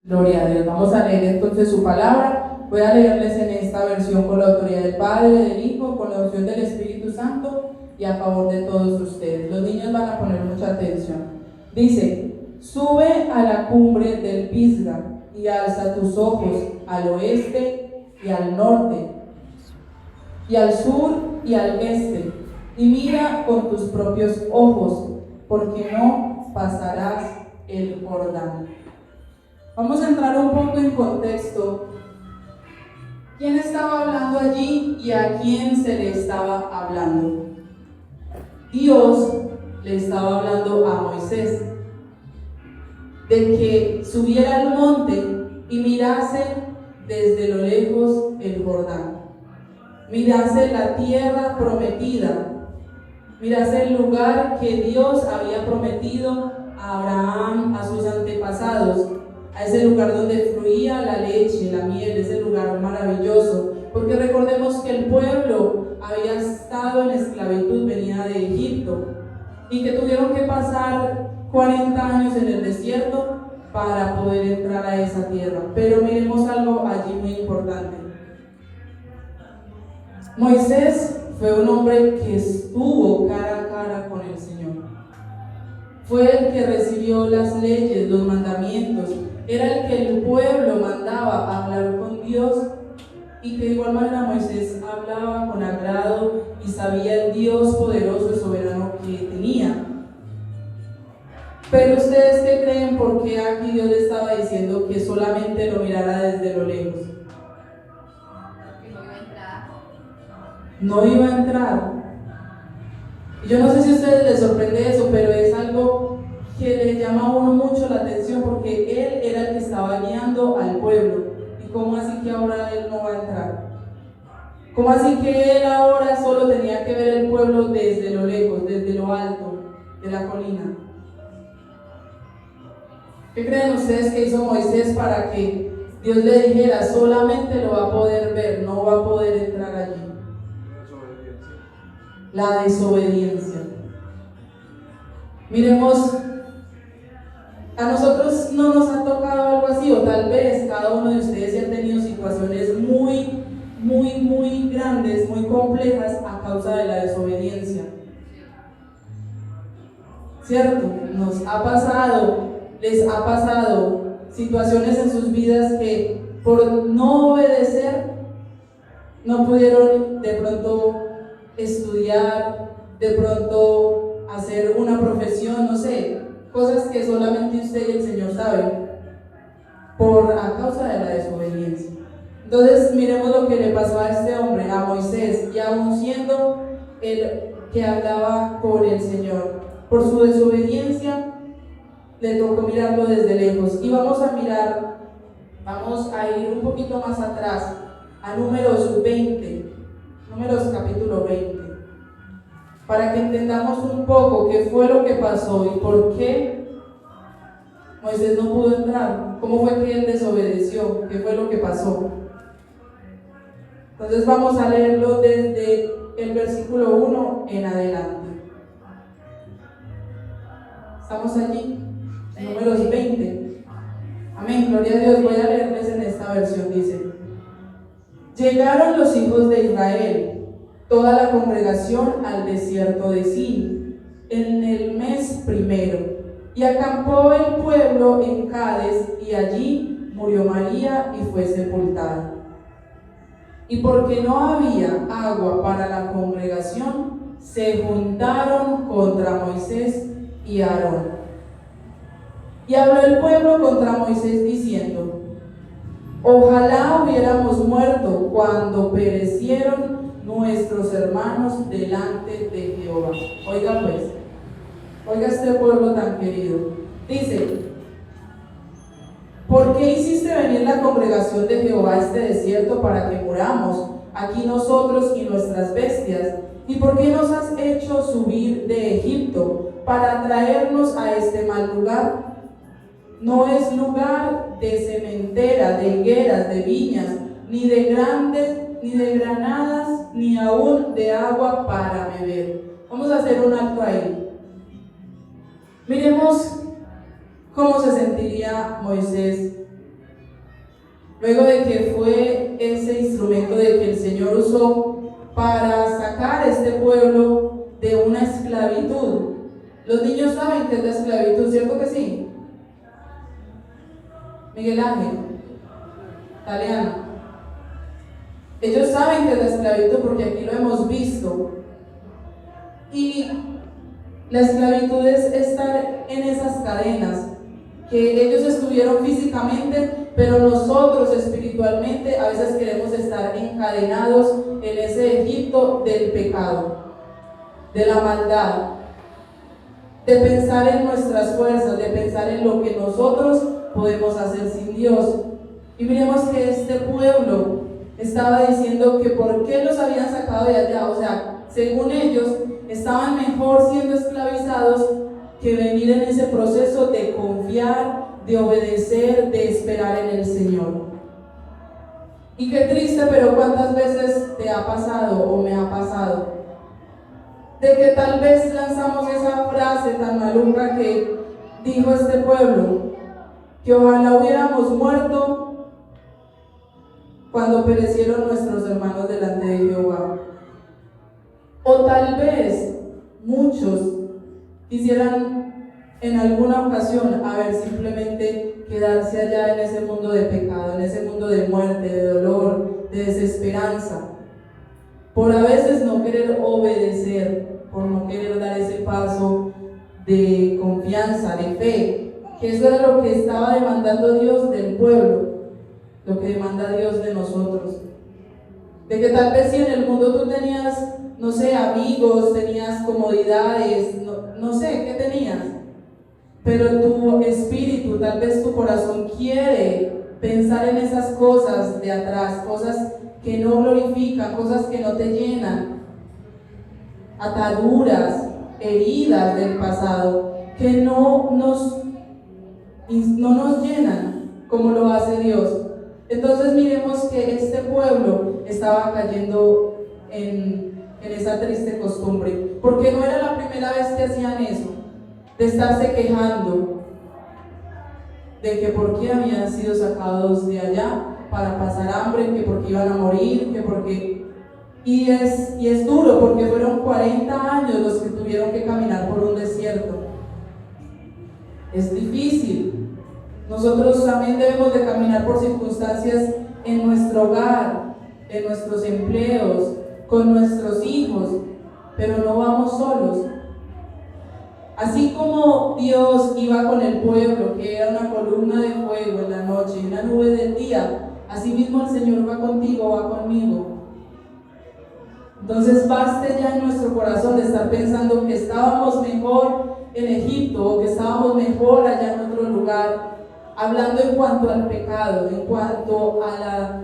Gloria a Dios. Vamos a leer entonces su palabra. Voy a leerles en esta versión con la autoridad del Padre, del Hijo, con la unción del Espíritu Santo y a favor de todos ustedes. Los niños van a poner mucha atención. Dice: sube a la cumbre del Pisga y alza tus ojos al oeste y al norte, y al sur y al este, y mira con tus propios ojos, porque no pasarás el Jordán. Vamos a entrar un poco en contexto. ¿Quién estaba hablando allí y a quién se le estaba hablando? Dios le estaba hablando a Moisés de que subiera al monte y mirase desde lo lejos el Jordán, mirase la tierra prometida, mirase el lugar que Dios había prometido a Abraham, a sus antepasados, a ese lugar donde fluía la leche, la miel, ese lugar maravilloso, porque recordemos que el pueblo había estado en esclavitud, venía de Egipto, y que tuvieron que pasar 40 años en el desierto para poder entrar a esa tierra. Pero miremos algo allí muy importante. Moisés fue un hombre que estuvo cara a cara con el Señor. Fue el que recibió las leyes, los mandamientos. Era el que el pueblo mandaba a hablar con Dios, y que de igual manera Moisés hablaba con agrado y sabía el Dios poderoso y soberano que tenía. Pero ustedes, ¿qué creen? ¿Por qué aquí Dios le estaba diciendo que solamente lo mirara desde lo lejos? Que no iba a entrar. No iba a entrar. Y yo no sé si a ustedes les sorprende eso, pero es algo que le llama a uno mucho la atención, porque él era el que estaba guiando al pueblo. ¿Y cómo así que ahora él no va a entrar? ¿Cómo así que él ahora solo tenía que ver el pueblo desde lo lejos, desde lo alto de la colina? ¿Qué creen ustedes que hizo Moisés para que Dios le dijera solamente lo va a poder ver, no va a poder entrar allí? La desobediencia. Miremos, a nosotros no nos ha tocado algo así, o tal vez cada uno de ustedes ya ha tenido situaciones muy grandes, muy complejas a causa de la desobediencia. ¿Cierto? Nos ha pasado, les ha pasado situaciones en sus vidas que por no obedecer no pudieron de pronto estudiar, de pronto hacer una profesión, no sé, cosas que solamente usted y el Señor saben, a causa de la desobediencia. Entonces miremos lo que le pasó a este hombre, a Moisés, y aún siendo el que hablaba con el Señor, por su desobediencia le tocó mirarlo desde lejos. Y vamos a ir un poquito más atrás, a Números 20, Números capítulo 20, para que entendamos un poco qué fue lo que pasó y por qué Moisés no pudo entrar, cómo fue que él desobedeció, qué fue lo que pasó. Entonces vamos a leerlo desde el versículo 1 en adelante. ¿Estamos allí? Números 20. Amén, gloria a Dios. Voy a leerles en esta versión. Dice: llegaron los hijos de Israel, toda la congregación, al desierto de Sin, en el mes primero, y acampó el pueblo en Cades, y allí murió María y fue sepultada. Y porque no había agua para la congregación, se juntaron contra Moisés y Aarón. Y habló el pueblo contra Moisés diciendo: ojalá hubiéramos muerto cuando perecieron nuestros hermanos delante de Jehová. Oiga pues, oiga este pueblo tan querido. Dice: ¿por qué hiciste venir la congregación de Jehová a este desierto para que muramos aquí nosotros y nuestras bestias? ¿Y por qué nos has hecho subir de Egipto para traernos a este mal lugar? No es lugar de sementera, de higueras, de viñas, ni de granadas, ni aún de agua para beber. Vamos a hacer un acto ahí. Miremos cómo se sentiría Moisés luego de que fue ese instrumento de que el Señor usó para sacar a este pueblo de una esclavitud. Los niños saben qué es la esclavitud, ¿cierto que sí? Miguel Ángel, Taliana. Ellos saben que es la esclavitud porque aquí lo hemos visto. Y la esclavitud es estar en esas cadenas, que ellos estuvieron físicamente, pero nosotros espiritualmente a veces queremos estar encadenados en ese Egipto del pecado, de la maldad, de pensar en nuestras fuerzas, de pensar en lo que nosotros podemos hacer sin Dios. Y miremos que este pueblo estaba diciendo que por qué los habían sacado de allá, o sea, según ellos, estaban mejor siendo esclavizados que venir en ese proceso de confiar, de obedecer, de esperar en el Señor. Y qué triste, pero cuántas veces te ha pasado o me ha pasado, de que tal vez lanzamos esa frase tan maluca que dijo este pueblo, que ojalá hubiéramos muerto cuando perecieron nuestros hermanos delante de Jehová. O tal vez muchos quisieran en alguna ocasión simplemente quedarse allá en ese mundo de pecado, en ese mundo de muerte, de dolor, de desesperanza, por a veces no querer obedecer, por no querer dar ese paso de confianza, de fe, que eso era lo que estaba demandando Dios del pueblo, lo que demanda Dios de nosotros. De que tal vez si en el mundo tú tenías, no sé, amigos, tenías comodidades, no sé qué tenías, pero tu espíritu, tal vez tu corazón quiere pensar en esas cosas de atrás, cosas que no glorifican, cosas que no te llenan, ataduras, heridas del pasado, que no nos llenan como lo hace Dios. Entonces miremos que este pueblo estaba cayendo en esa triste costumbre, porque no era la primera vez que hacían eso, de estarse quejando de que por qué habían sido sacados de allá para pasar hambre, que porque iban a morir, que porque... Y es duro, porque fueron 40 años los que tuvieron que caminar por un desierto. Es difícil. Nosotros también debemos de caminar por circunstancias en nuestro hogar, en nuestros empleos, con nuestros hijos, pero no vamos solos. Así como Dios iba con el pueblo, que era una columna de fuego en la noche y una nube del día, así mismo el Señor va contigo, va conmigo. Entonces baste ya en nuestro corazón de estar pensando que estábamos mejor en Egipto o que estábamos mejor allá en otro lugar, hablando en cuanto al pecado, en cuanto a la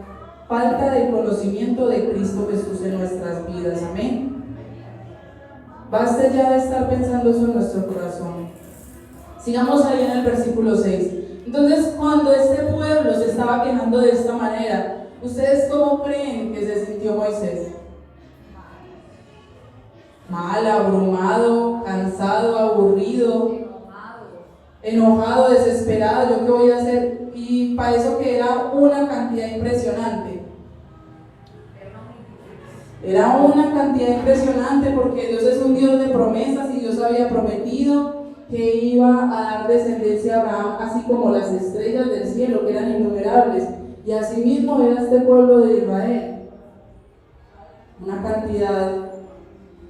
falta de conocimiento de Cristo Jesús en nuestras vidas. Amén. Baste ya de estar pensando eso en nuestro corazón. Sigamos ahí en el versículo 6. Entonces, cuando este pueblo se estaba quejando de esta manera, ¿ustedes cómo creen que se sintió Moisés? Mal, abrumado, cansado, aburrido, enojado, desesperado. ¿Yo qué voy a hacer? Y para eso que era una cantidad impresionante. Era una cantidad impresionante, porque Dios es un Dios de promesas y Dios había prometido que iba a dar descendencia a Abraham, así como las estrellas del cielo, que eran innumerables. Y así mismo era este pueblo de Israel. Una cantidad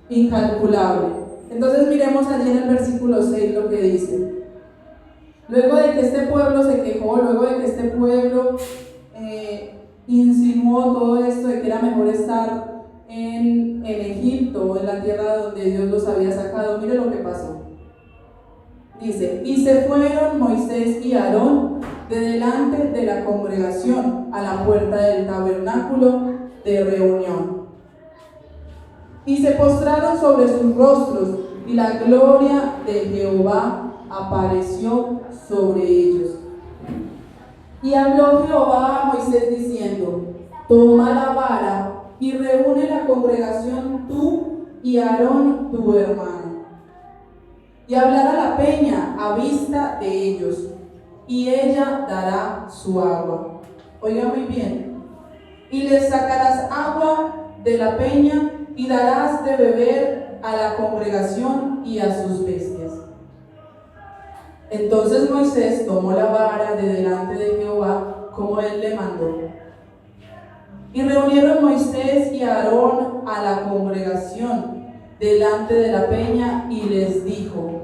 incalculable. Entonces miremos allí en el versículo 6 lo que dice. Luego de que este pueblo se quejó, luego de que este pueblo insinuó todo esto de que era mejor estar en Egipto, en la tierra donde Dios los había sacado, mire lo que pasó. Dice: y se fueron Moisés y Aarón de delante de la congregación a la puerta del tabernáculo de reunión, y se postraron sobre sus rostros, y la gloria de Jehová apareció sobre ellos. Y habló Jehová a Moisés diciendo: toma la vara y reúne la congregación tú y Aarón tu hermano, y hablará la peña a vista de ellos, y ella dará su agua. oiga muy bien, y les sacarás agua de la peña y darás de beber a la congregación y a sus bestias. Entonces Moisés tomó la vara de delante de Jehová, como él le mandó. Y reunieron Moisés y Aarón a la congregación delante de la peña y les dijo: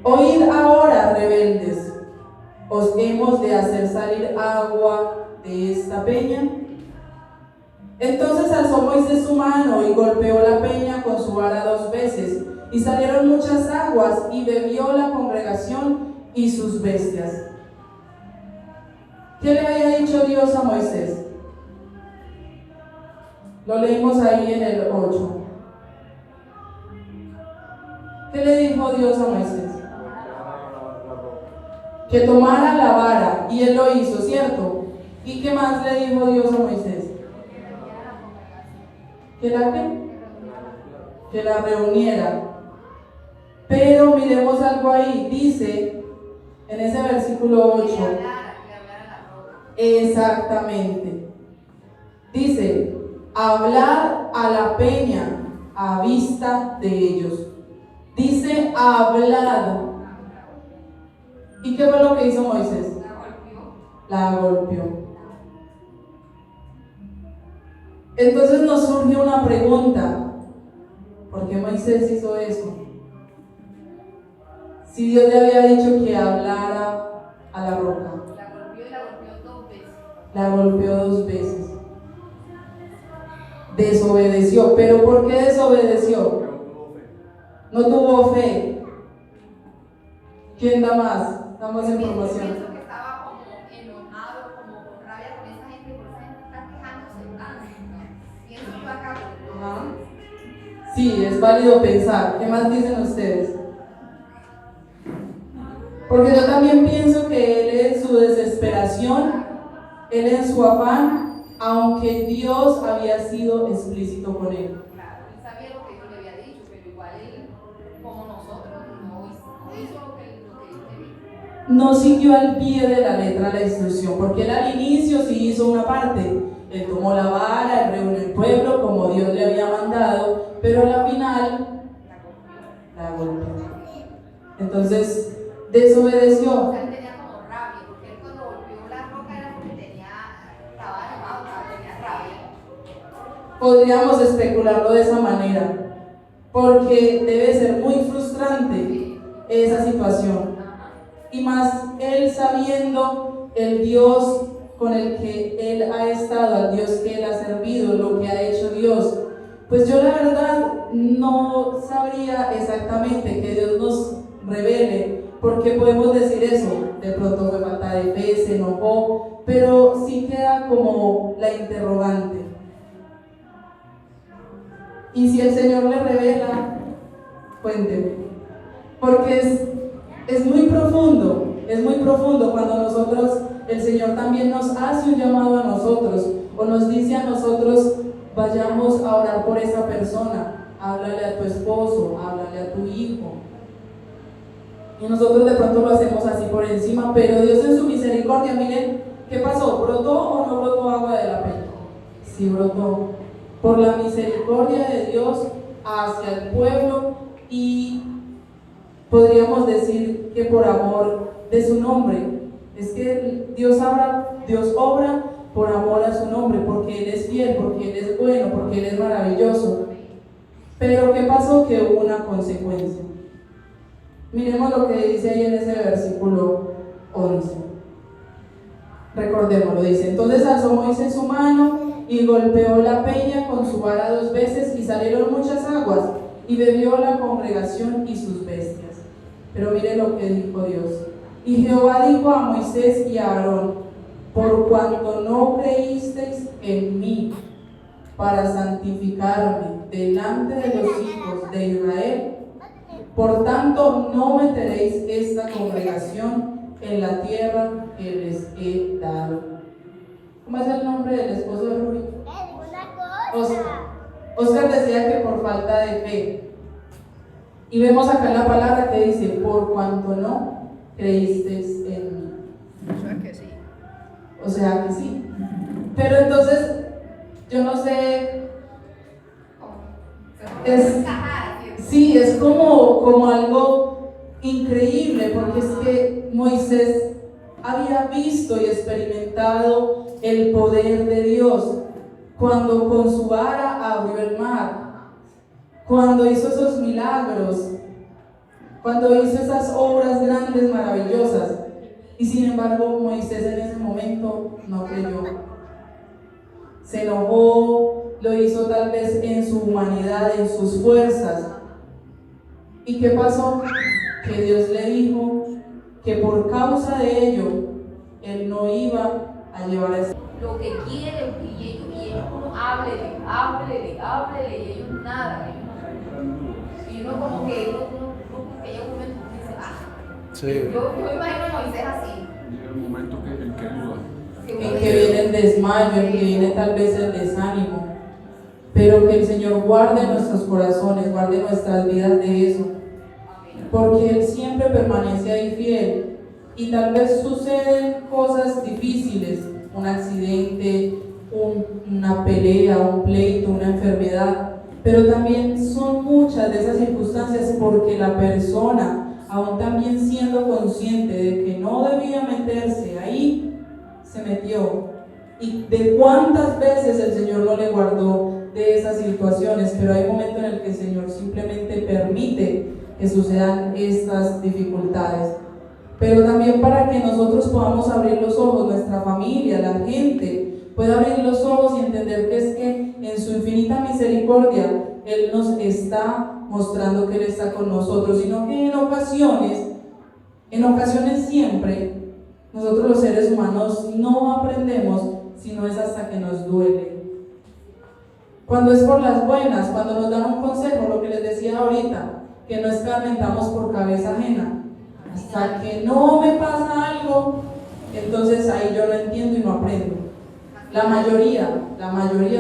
Oíd ahora, rebeldes, ¿os hemos de hacer salir agua de esta peña? Entonces alzó Moisés su mano y golpeó la peña con su vara 2 veces, y salieron muchas aguas, y bebió la congregación y sus bestias. ¿Qué le había dicho Dios a Moisés? Lo leímos ahí en el 8. ¿Qué le dijo Dios a Moisés? Que tomara la vara, y él lo hizo, ¿cierto? ¿Y qué más le dijo Dios a Moisés? ¿Que la qué? Que la reuniera. Pero miremos algo ahí, dice en ese versículo 8. Exactamente. Dice: hablar a la peña a vista de ellos. Dice hablado. ¿Y qué fue lo que hizo Moisés? La golpeó. Entonces nos surge una pregunta: ¿por qué Moisés hizo eso? Si Dios le había dicho que hablara a la roca. La golpeó 2 veces. Desobedeció. ¿Pero por qué desobedeció? No tuvo fe. ¿Quién da más? Damos información. Pienso que estaba como enojado, como con rabia con esa gente, por esa gente está quejándose tanto. Pienso yo acá. Sí, es válido pensar. ¿Qué más dicen ustedes? Porque yo también pienso que él en su desesperación, él en su afán, aunque Dios había sido explícito con él. Claro, él sabía lo que Dios le había dicho, pero igual él, como nosotros, no hizo lo que Dios le dijo. No siguió al pie de la letra la instrucción, porque él al inicio sí hizo una parte. Él tomó la vara, él reunió el pueblo como Dios le había mandado, pero a la final la golpeó. Entonces desobedeció. O sea, él tenía como rabia, porque él cuando golpeó la roca era porque estaba enojado, tenía rabia. Podríamos especularlo de esa manera, porque debe ser muy frustrante esa situación. Y más él sabiendo el Dios con el que él ha estado, al Dios que él ha servido, lo que ha hecho Dios. Pues yo la verdad no sabría exactamente que Dios nos revele por qué podemos decir eso. De pronto fue falta de fe, se enojó, pero sí queda como la interrogante. Y si el Señor le revela, cuénteme, porque es muy profundo cuando nosotros, el Señor también nos hace un llamado a nosotros, o nos dice a nosotros: vayamos a orar por esa persona, háblale a tu esposo, háblale a tu hijo. Y nosotros de pronto lo hacemos así por encima, pero Dios en su misericordia, miren, ¿qué pasó? ¿Brotó o no brotó agua de la peña? Sí brotó, por la misericordia de Dios hacia el pueblo, y podríamos decir que por amor de su nombre. Es que Dios obra por amor a su nombre, porque Él es fiel, porque Él es bueno, porque Él es maravilloso. Pero ¿qué pasó? Que hubo una consecuencia. Miremos lo que dice ahí en ese versículo 11. Recordémoslo, dice: entonces alzó Moisés su mano y golpeó la peña con su vara 2 veces, y salieron muchas aguas, y bebió la congregación y sus bestias. Pero mire lo que dijo Dios. Y Jehová dijo a Moisés y a Aarón: por cuanto no creísteis en mí para santificarme delante de los hijos de Israel, por tanto no meteréis esta congregación en la tierra que les he dado. ¿Cómo es el nombre del esposo de Rubí? Oscar decía que por falta de fe. Y vemos acá en la palabra que dice: por cuanto no creísteis en mí. Eso es que sí. O sea que sí. Pero entonces, yo no sé, sí, es como algo increíble, porque es que Moisés había visto y experimentado el poder de Dios cuando con su vara abrió el mar, cuando hizo esos milagros, cuando hizo esas obras grandes, maravillosas. Y sin embargo, Moisés en ese momento no creyó. Se enojó, lo hizo tal vez en su humanidad, en sus fuerzas. ¿Y qué pasó? Que Dios le dijo que por causa de ello, él no iba a llevar a ese. Lo que quieren, y ellos uno háblele, y ellos nada, y uno como que llega un momento que dice, sí. yo imagino a Moisés así. Llega el momento en que duda. En que viene el desmayo, en que viene tal vez el desánimo, pero que el Señor guarde nuestros corazones, guarde nuestras vidas de eso, porque Él siempre permanece ahí fiel. Y tal vez suceden cosas difíciles, un accidente, una pelea, un pleito, una enfermedad, pero también son muchas de esas circunstancias porque la persona, aún también siendo consciente de que no debía meterse ahí, se metió. Y de cuántas veces el Señor no le guardó de esas situaciones, pero hay momentos en el que el Señor simplemente permite que sucedan estas dificultades. Pero también para que nosotros podamos abrir los ojos, nuestra familia, la gente, pueda abrir los ojos y entender que es que en su infinita misericordia Él nos está mostrando que Él está con nosotros, sino que en ocasiones siempre, nosotros los seres humanos no aprendemos, sino es hasta que nos duele. Cuando es por las buenas, cuando nos dan un consejo, lo que les decía ahorita, que no escarmentamos por cabeza ajena. Hasta que no me pasa algo, entonces ahí yo lo entiendo y no aprendo. La mayoría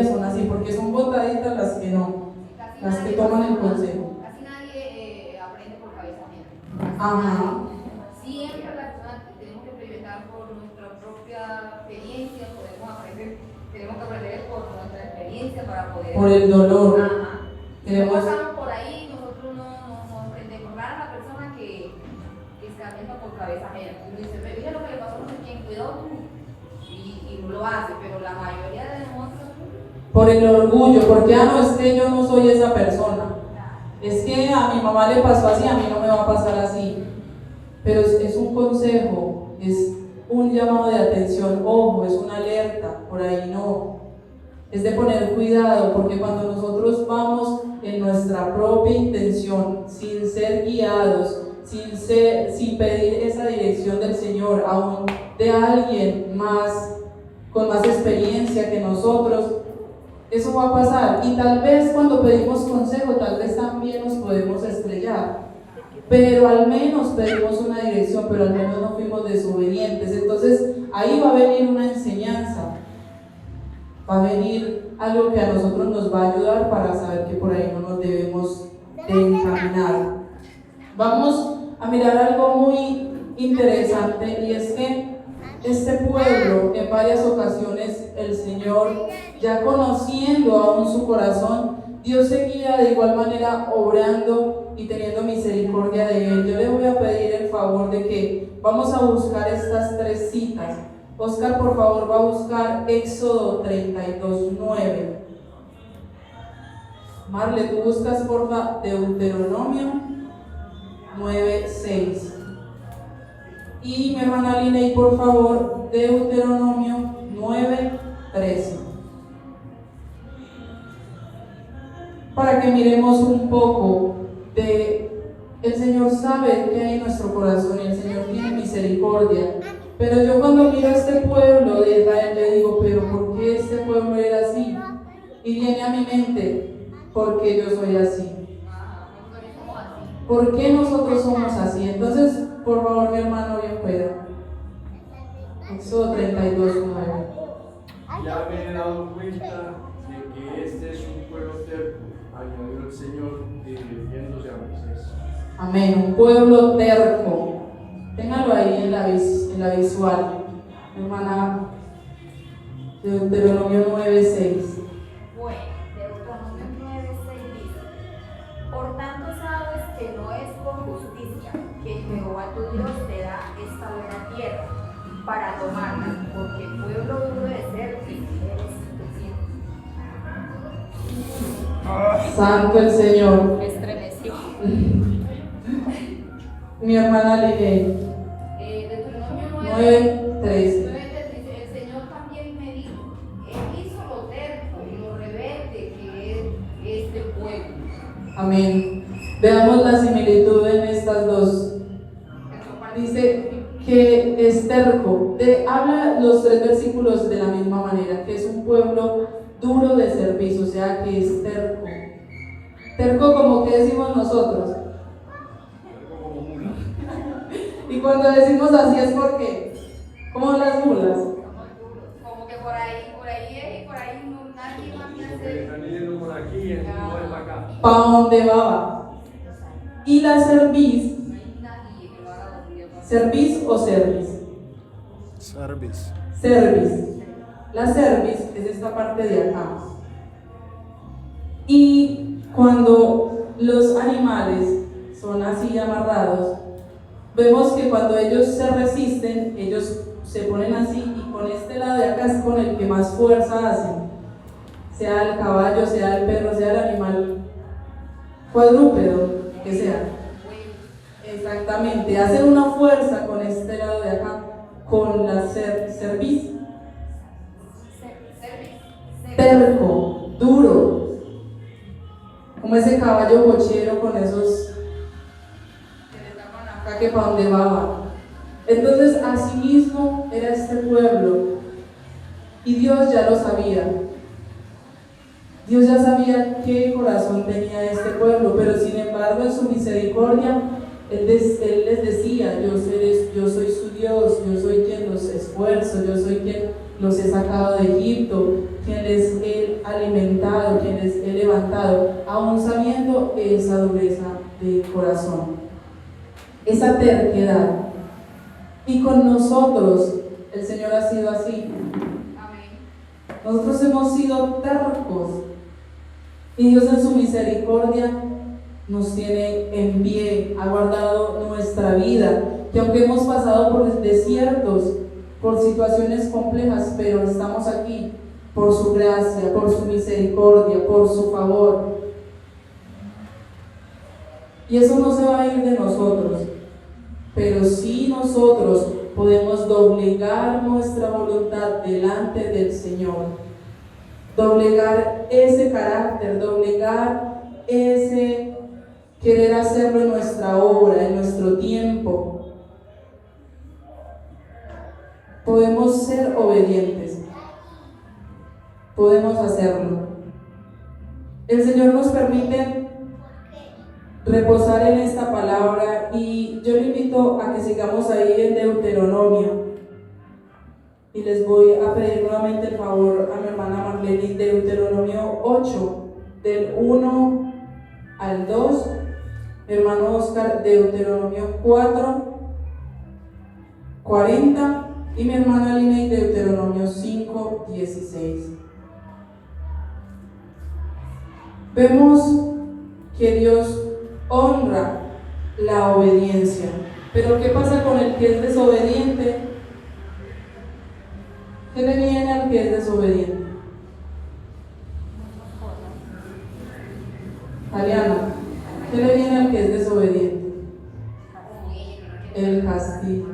son así, porque son botaditas las que no, las que toman el consejo. Casi nadie aprende por cabeza ajena. Ajá. Siempre las personas tenemos que experimentar por nuestra propia experiencia, tenemos que aprender por nuestra experiencia para poder. Por el dolor. Ajá. Si no pasamos por ahí, nosotros no aprendemos. Rara la persona que escarmienta por cabeza ajena. Uno dice, mira lo que le pasó a no sé quién, cuidado tú. Y no lo hace, pero la mayoría de nosotros. Por el orgullo, porque no, es que yo no soy esa persona. Es que a mi mamá le pasó así, a mí no me va a pasar así. Pero es un consejo, es un llamado de atención, ojo, es una alerta, por ahí no. Es de poner cuidado, porque cuando nosotros vamos en nuestra propia intención, sin ser guiados, sin pedir esa dirección del Señor, aún de alguien más, con más experiencia que nosotros, eso va a pasar. Y tal vez cuando pedimos consejo, tal vez también nos podemos estrellar. Pero al menos pedimos una dirección, pero al menos no fuimos desobedientes. Entonces ahí va a venir una enseñanza, va a venir algo que a nosotros nos va a ayudar para saber que por ahí no nos debemos de encaminar. Vamos a mirar algo muy interesante, y es que este pueblo en varias ocasiones el Señor, ya conociendo aún su corazón, Dios seguía de igual manera obrando y teniendo misericordia de él. Yo le voy a pedir el favor de que vamos a buscar estas 3 citas. Oscar, por favor, va a buscar Éxodo 32:9. Marle, tú buscas porfa Deuteronomio 9:6. Y mi hermana Liney, por favor, Deuteronomio 9:13. Para que miremos un poco de el Señor sabe que hay en nuestro corazón y el Señor tiene misericordia. Pero yo cuando miro a este pueblo de Israel le digo, pero ¿por qué este pueblo era así? Y viene a mi mente, porque yo soy así. ¿Por qué nosotros somos así? Entonces, por favor, mi hermano, bien pueda. Éxodo 32:9. Ya me he dado cuenta de que este es un pueblo terco, añadió el Señor dirigiéndose a Moisés. Amén, un pueblo terco. Téngalo ahí en la visual, hermana Deuteronomio 9:6. Bueno, Deuteronomio 9:6 dice: Por tanto sabes que no es por justicia que Jehová tu Dios te da esta buena tierra para tomarla, porque el pueblo duro de ser eres tu. Santo el Señor. Me estremeció. Mi hermana Liné. Deuteronomio 9:13. 9:3 dice: El Señor también me dijo, Él hizo lo terco y lo rebelde que es este pueblo. Amén. Veamos la similitud en estas dos. Dice que es terco. Habla los 3 versículos de la misma manera, que es un pueblo duro de servicio, o sea que es terco. Terco como que decimos nosotros. Terco como mula. Y cuando decimos así es porque, como las mulas. Como que por ahí es y por ahí no, nadie más me hace. Están yendo por aquí y el no es para acá. ¿Pa dónde va? Y la cerviz, No hay nadie que lo haga donde va. cerviz o cerviz. Service. Cerviz. La cerviz es esta parte de acá. Y cuando los animales son así amarrados, vemos que cuando ellos se resisten, ellos se ponen así y con este lado de acá es con el que más fuerza hacen. Sea el caballo, sea el perro, sea el animal cuadrúpedo, que sea. Exactamente, hacen una fuerza con este lado de acá, con la cerviz. Terco, duro, como ese caballo bochero con esos que le tapan acá que para donde va. Entonces así mismo era este pueblo y Dios ya lo sabía. Dios ya sabía qué corazón tenía este pueblo, pero sin embargo en su misericordia Él les decía: yo soy su Dios, yo soy quien los esfuerzo, yo soy quien los he sacado de Egipto, quien les he alimentado, quien les he levantado, aún sabiendo esa dureza de corazón, esa terquedad. Y con nosotros el Señor ha sido así. Amén. Nosotros hemos sido tercos y Dios en su misericordia nos tiene en pie, ha guardado nuestra vida, que aunque hemos pasado por desiertos, por situaciones complejas, pero estamos aquí por su gracia, por su misericordia, por su favor. Y eso no se va a ir de nosotros, pero sí nosotros podemos doblegar nuestra voluntad delante del Señor, doblegar ese carácter, doblegar ese querer hacerlo en nuestra obra, en nuestro tiempo. Podemos ser obedientes, podemos hacerlo. El Señor nos permite reposar en esta palabra y yo le invito a que sigamos ahí en Deuteronomio. Y les voy a pedir nuevamente el favor a mi hermana Marlene, Deuteronomio 8, del 1 al 2. Mi hermano Oscar, Deuteronomio 4, 40. Y mi hermana Lina, Deuteronomio 5, 16. Vemos que Dios honra la obediencia. Pero ¿qué pasa con el que es desobediente? ¿Qué le viene al que es desobediente? Aliana, ¿qué le viene al que es desobediente? El castigo,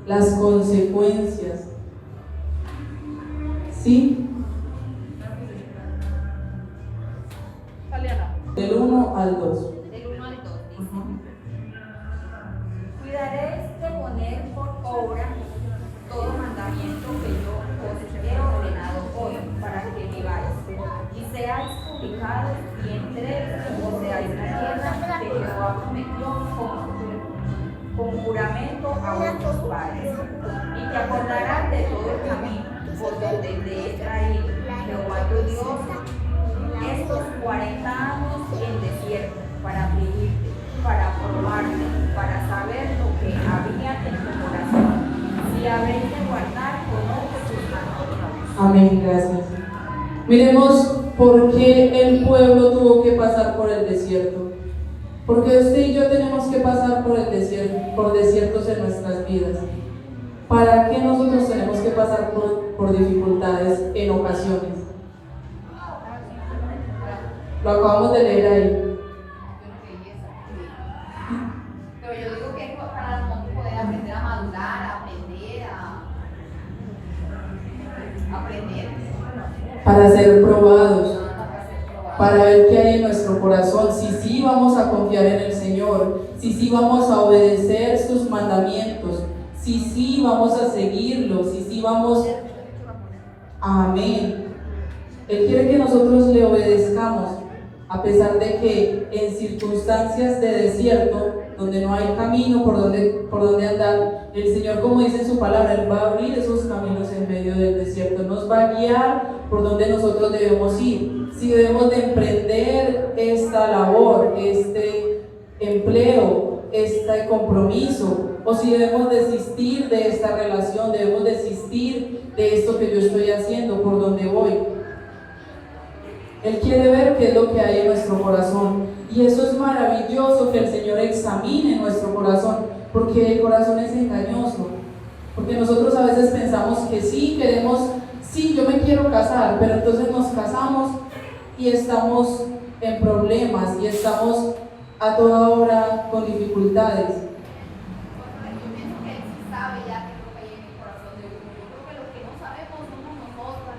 las consecuencias. ¿Sí? Del 1 al 2. Del 1 al 2 dice: Cuidaréis de poner por obra todo mandamiento que yo os he ordenado hoy, para que viváis y seáis publicados y entréis y poseáis la tierra que Jehová prometió con juramento a vuestros padres, y te acordarás de todo el camino por donde te he traído, Jehová tu Dios, estos 40 años en desierto, para afligirte, para probarte, para saber lo que había en tu corazón, si habéis de guardar o no sus mandamientos. Amén, gracias. Miremos por qué el pueblo tuvo que pasar por el desierto. Porque usted y yo tenemos que pasar por el desierto, por desiertos en nuestras vidas. ¿Para qué nosotros tenemos que pasar por dificultades en ocasiones? Lo acabamos de leer ahí. Pero yo digo que es para nosotros poder aprender a madurar, aprender. Para ser probados, para ver qué hay en nuestro corazón, si sí vamos a confiar en el Señor, si sí vamos a obedecer sus mandamientos, si sí vamos a seguirlo, si sí vamos... Amén. Él quiere que nosotros le obedezcamos, a pesar de que en circunstancias de desierto, donde no hay camino por donde andar, el Señor, como dice en su palabra, Él va a abrir esos caminos en medio del desierto, nos va a guiar por donde nosotros debemos ir. Si debemos de emprender esta labor, este empleo, este compromiso, o si debemos desistir de esta relación, debemos desistir de esto que yo estoy haciendo, por donde voy. Él quiere ver qué es lo que hay en nuestro corazón. Y eso es maravilloso, que el Señor examine nuestro corazón, porque el corazón es engañoso. Porque nosotros a veces pensamos que sí, sí, yo me quiero casar, pero entonces nos casamos y estamos en problemas y estamos a toda hora con dificultades. Yo pienso que Él sí sabe ya qué es lo que hay en el corazón de uno. Yo creo que los que no sabemos somos nosotros.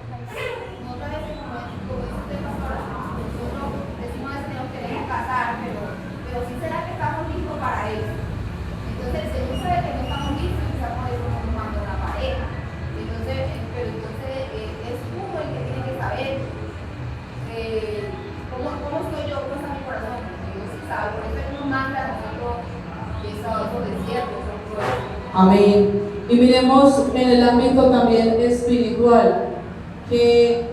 Nosotros a veces, como dice usted, pastora, nosotros decimos a veces que nos queremos casar, pero sí será que estamos listos para eso. Entonces el Señor sabe que no estamos listos y estamos formando una pareja. Entonces es uno el que tiene que saber cómo estoy yo, cómo está mi corazón. Dios sí sabe, por eso Él nos manda a nosotros esos desiertos, esos pruebas. Amén. Y miremos en el ámbito también espiritual, que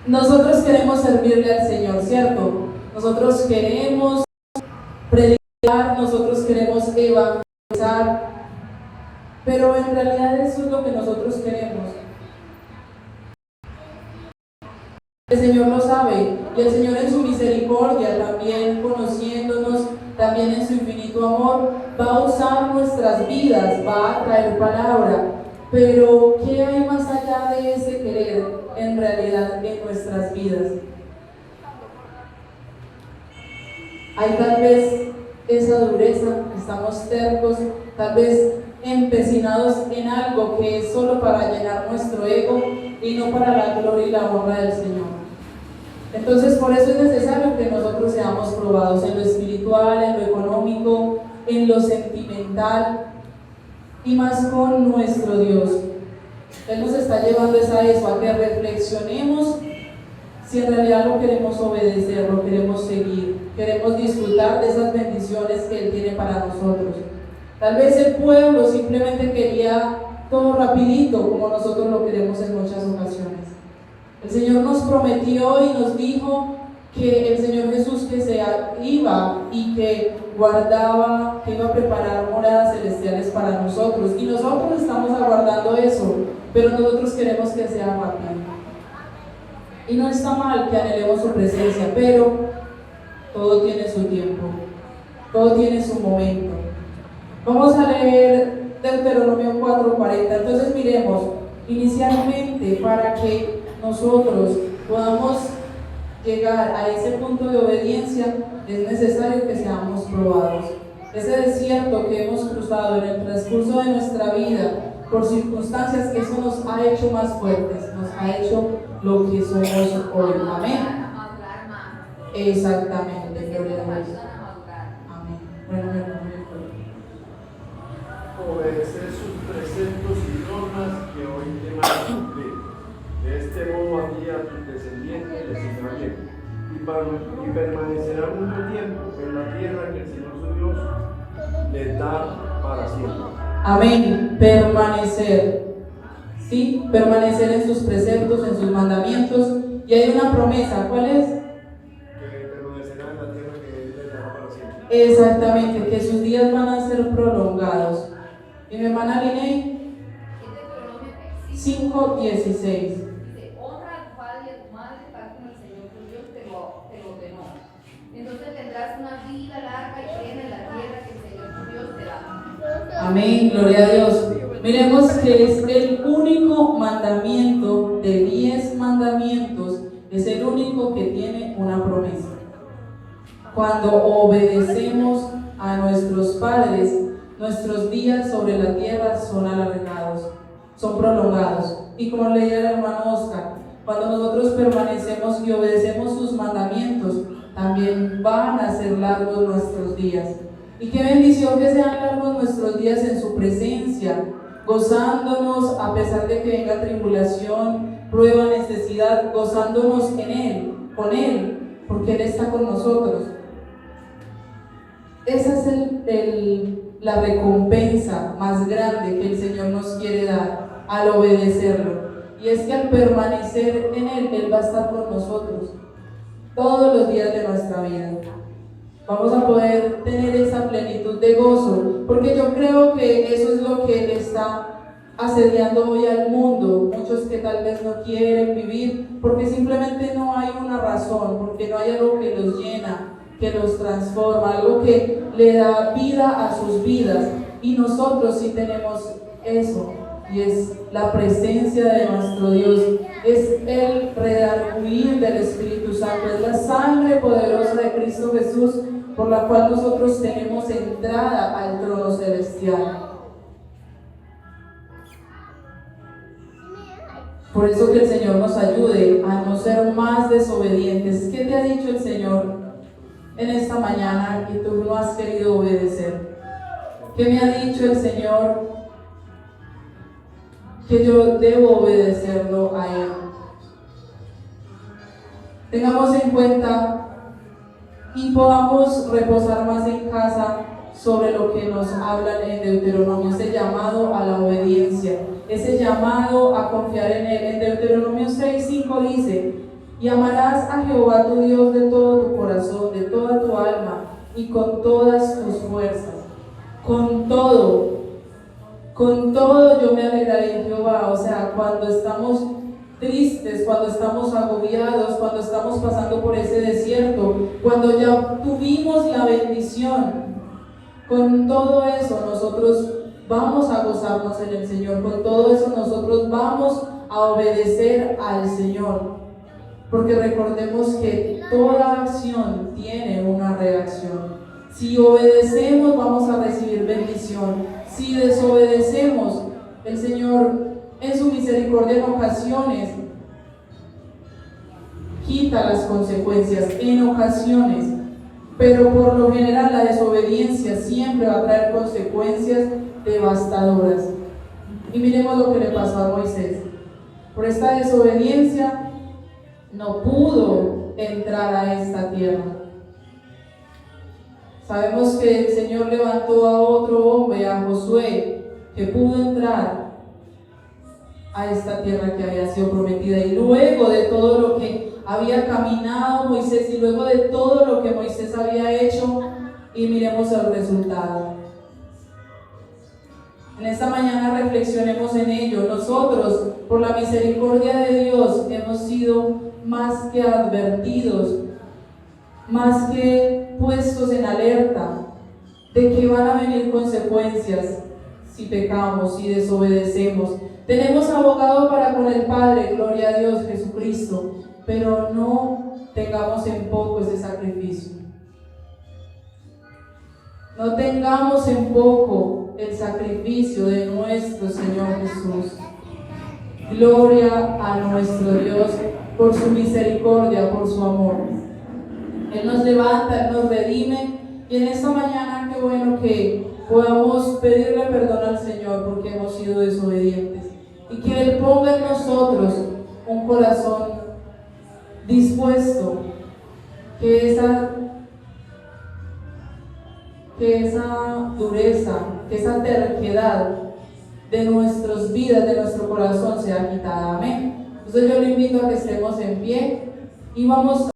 nosotros queremos servirle al Señor, ¿cierto? Nosotros queremos predicar, nosotros queremos evangelizar, pero en realidad eso es lo que nosotros queremos. El Señor lo sabe, y el Señor en su misericordia, también conociéndonos, también en su infinito amor, va a usar nuestras vidas, va a traer palabra. Pero ¿qué hay más allá de ese querer en realidad en nuestras vidas? Hay tal vez esa dureza, estamos tercos, tal vez empecinados en algo que es solo para llenar nuestro ego y no para la gloria y la honra del Señor. Entonces, por eso es necesario que nosotros seamos probados en lo espiritual, en lo económico, en lo sentimental y más con nuestro Dios. Él nos está llevando a eso, a que reflexionemos si en realidad lo queremos obedecer, lo queremos seguir, queremos disfrutar de esas bendiciones que Él tiene para nosotros. Tal vez el pueblo simplemente quería todo rapidito, como nosotros lo queremos en muchas ocasiones. El Señor nos prometió y nos dijo que el Señor Jesús que se iba y que guardaba, que iba a preparar moradas celestiales para nosotros, y nosotros estamos aguardando eso, pero nosotros queremos que sea rápido. Y no está mal que anhelemos su presencia, pero todo tiene su tiempo, todo tiene su momento. Vamos a leer Deuteronomio 4:40. Entonces miremos, inicialmente, para que nosotros podamos llegar a ese punto de obediencia, es necesario que seamos probados. Ese desierto que hemos cruzado en el transcurso de nuestra vida, por circunstancias, eso nos ha hecho más fuertes, nos ha hecho lo que somos hoy. Amén. Exactamente, gloria a Dios. Amén. Bueno, mi hermano. Obedecer sus preceptos y normas que hoy te mando cumplir. De este modo aquí a tus descendientes les irá bien, y permanecerán mucho tiempo en la tierra que el Señor su Dios les da para siempre. Amén. Permanecer. Sí, permanecer en sus preceptos, en sus mandamientos. Y hay una promesa, ¿cuál es? Que permanecerán en la tierra que Él les dará para siempre. Exactamente, que sus días van a ser prolongados. hermana Liney, Es Deuteronomio 5:16. Dice, honra a tu padre y a tu madre, tal como el Señor tu Dios te lo ordenó. Entonces tendrás una vida larga y plena en la tierra que el Señor tu Dios te da. Amén, gloria a Dios. Miremos que es el único mandamiento de 10 mandamientos, es el único que tiene una promesa. Cuando obedecemos a nuestros padres, nuestros días sobre la tierra son alargados, son prolongados. Y como leía el hermano Oscar, cuando nosotros permanecemos y obedecemos sus mandamientos, también van a ser largos nuestros días. Y qué bendición que sean largos nuestros días en su presencia, gozándonos a pesar de que venga tribulación, prueba, necesidad, gozándonos en Él, con Él, porque Él está con nosotros. Esa es la recompensa más grande que el Señor nos quiere dar al obedecerlo. Y es que al permanecer en Él, Él va a estar con nosotros todos los días de nuestra vida. Vamos a poder tener esa plenitud de gozo, porque yo creo que eso es lo que está asediando hoy al mundo. Muchos que tal vez no quieren vivir porque simplemente no hay una razón, porque no hay algo que los llena, que los transforma, algo que le da vida a sus vidas. Y nosotros sí tenemos eso, y es la presencia de nuestro Dios, es el redarguir del Espíritu Santo, es la sangre poderosa de Cristo Jesús, por la cual nosotros tenemos entrada al trono celestial. Por eso que el Señor nos ayude a no ser más desobedientes. ¿Qué te ha dicho el Señor en esta mañana que tú no has querido obedecer? ¿Qué me ha dicho el Señor que yo debo obedecerlo a Él? Tengamos en cuenta y podamos reposar más en casa sobre lo que nos hablan en Deuteronomio, ese llamado a la obediencia, ese llamado a confiar en Él. En Deuteronomio 6:5 dice: y amarás a Jehová tu Dios de todo tu corazón, de toda tu alma y con todas tus fuerzas. Con todo yo me alegraré en Jehová. O sea, cuando estamos tristes, cuando estamos agobiados, cuando estamos pasando por ese desierto, cuando ya tuvimos la bendición, con todo eso nosotros vamos a gozarnos en el Señor, con todo eso nosotros vamos a obedecer al Señor, porque recordemos que toda acción tiene una reacción. Si obedecemos vamos a recibir bendición, si desobedecemos, el Señor en su misericordia en ocasiones quita las consecuencias, en ocasiones, pero por lo general la desobediencia siempre va a traer consecuencias devastadoras. Y miremos lo que le pasó a Moisés. Por esta desobediencia no pudo entrar a esta tierra. Sabemos que el Señor levantó a otro hombre, a Josué, que pudo entrar a esta tierra que había sido prometida. Y luego de todo lo que había caminado Moisés, y luego de todo lo que Moisés había hecho, y miremos el resultado. En esta mañana reflexionemos en ello. Nosotros, por la misericordia de Dios, hemos sido más que advertidos, más que puestos en alerta de que van a venir consecuencias si pecamos, si desobedecemos. Tenemos abogado para con el Padre, gloria a Dios, Jesucristo, pero no tengamos en poco ese sacrificio. No tengamos en poco el sacrificio de nuestro Señor Jesús. Gloria a nuestro Dios por su misericordia, por su amor. Él nos levanta, Él nos redime, y en esta mañana qué bueno que podamos pedirle perdón al Señor porque hemos sido desobedientes, y que Él ponga en nosotros un corazón dispuesto, que esa dureza, que esa terquedad de nuestras vidas, de nuestro corazón sea quitada. Amén. Entonces yo le invito a que estemos en pie y vamos